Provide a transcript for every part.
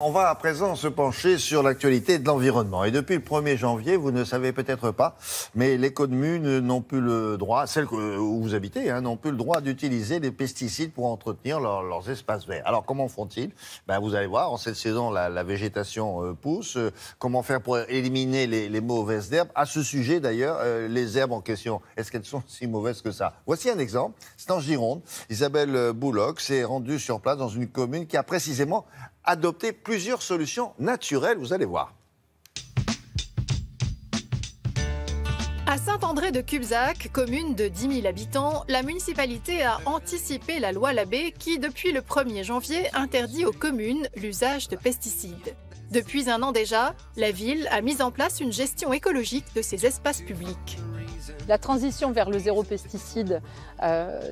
On va à présent se pencher sur l'actualité de l'environnement. Et depuis le 1er janvier, vous ne savez peut-être pas, mais les communes n'ont plus le droit, celles où vous habitez, n'ont plus le droit d'utiliser des pesticides pour entretenir leurs espaces verts. Alors comment font-ils ? Vous allez voir, en cette saison, la végétation pousse. Comment faire pour éliminer les mauvaises herbes ? À ce sujet d'ailleurs, les herbes en question, est-ce qu'elles sont si mauvaises que ça ? Voici un exemple, c'est en Gironde. Isabelle Bouloc s'est rendue sur place dans une commune qui a précisément adopter plusieurs solutions naturelles, vous allez voir. À Saint-André-de-Cubzac, commune de 10 000 habitants, la municipalité a anticipé la loi Labbé qui, depuis le 1er janvier, interdit aux communes l'usage de pesticides. Depuis un an déjà, la ville a mis en place une gestion écologique de ses espaces publics. La transition vers le zéro pesticide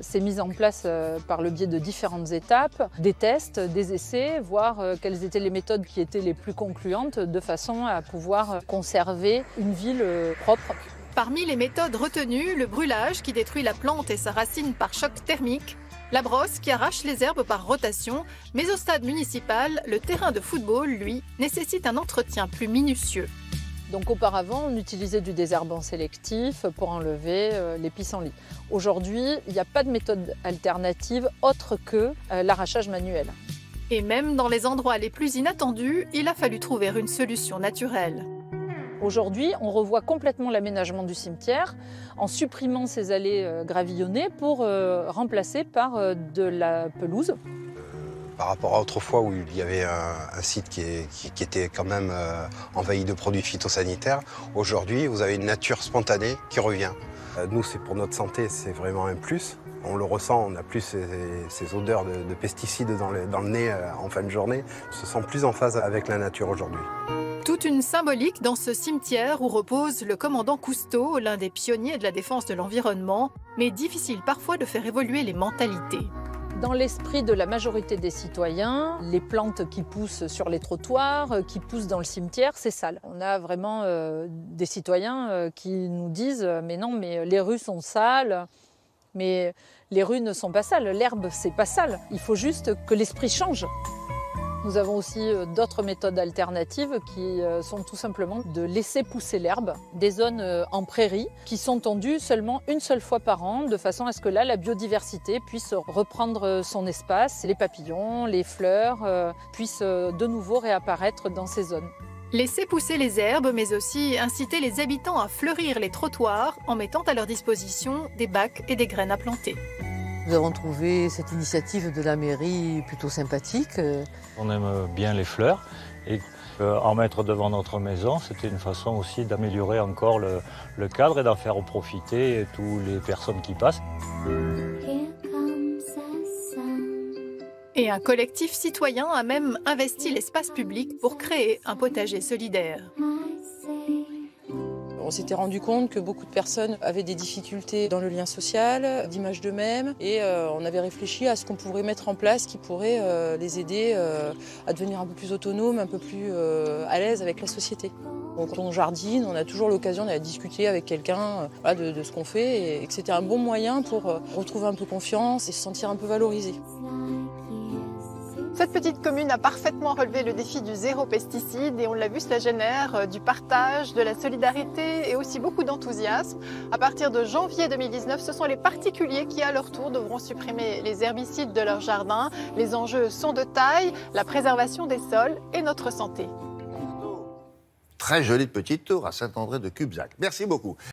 s'est mise en place par le biais de différentes étapes, des tests, des essais, voir quelles étaient les méthodes qui étaient les plus concluantes de façon à pouvoir conserver une ville propre. Parmi les méthodes retenues, le brûlage qui détruit la plante et sa racine par choc thermique, la brosse qui arrache les herbes par rotation, mais au stade municipal, le terrain de football, lui, nécessite un entretien plus minutieux. Donc auparavant, on utilisait du désherbant sélectif pour enlever les pissenlits. Aujourd'hui, il n'y a pas de méthode alternative autre que l'arrachage manuel. Et même dans les endroits les plus inattendus, il a fallu trouver une solution naturelle. Aujourd'hui, on revoit complètement l'aménagement du cimetière en supprimant ces allées gravillonnées pour remplacer par de la pelouse. Par rapport à autrefois où il y avait un site qui était quand même envahi de produits phytosanitaires, aujourd'hui vous avez une nature spontanée qui revient. Nous, c'est pour notre santé, c'est vraiment un plus. On le ressent, on n'a plus ces odeurs de pesticides dans le nez en fin de journée. On se sent plus en phase avec la nature aujourd'hui. Toute une symbolique dans ce cimetière où repose le commandant Cousteau, l'un des pionniers de la défense de l'environnement, mais difficile parfois de faire évoluer les mentalités. Dans l'esprit de la majorité des citoyens, les plantes qui poussent sur les trottoirs, qui poussent dans le cimetière, c'est sale. On a vraiment des citoyens qui nous disent « mais non, mais les rues sont sales ». Mais les rues ne sont pas sales, l'herbe, c'est pas sale. Il faut juste que l'esprit change. Nous avons aussi d'autres méthodes alternatives qui sont tout simplement de laisser pousser l'herbe. Des zones en prairie qui sont tondues seulement une seule fois par an, de façon à ce que là, la biodiversité puisse reprendre son espace. Les papillons, les fleurs puissent de nouveau réapparaître dans ces zones. Laisser pousser les herbes, mais aussi inciter les habitants à fleurir les trottoirs en mettant à leur disposition des bacs et des graines à planter. Nous avons trouvé cette initiative de la mairie plutôt sympathique. On aime bien les fleurs et en mettre devant notre maison, c'était une façon aussi d'améliorer encore le cadre et d'en faire profiter toutes les personnes qui passent. Et un collectif citoyen a même investi l'espace public pour créer un potager solidaire. On s'était rendu compte que beaucoup de personnes avaient des difficultés dans le lien social, d'image d'eux-mêmes, et on avait réfléchi à ce qu'on pourrait mettre en place qui pourrait les aider à devenir un peu plus autonomes, un peu plus à l'aise avec la société. Donc, quand on jardine, on a toujours l'occasion d'aller discuter avec quelqu'un de ce qu'on fait, et que c'était un bon moyen pour retrouver un peu confiance et se sentir un peu valorisé. Cette petite commune a parfaitement relevé le défi du zéro pesticide et on l'a vu, cela génère du partage, de la solidarité et aussi beaucoup d'enthousiasme. À partir de janvier 2019, ce sont les particuliers qui, à leur tour, devront supprimer les herbicides de leur jardin. Les enjeux sont de taille, la préservation des sols et notre santé. Très jolie petite tour à Saint-André-de-Cubzac. Merci beaucoup.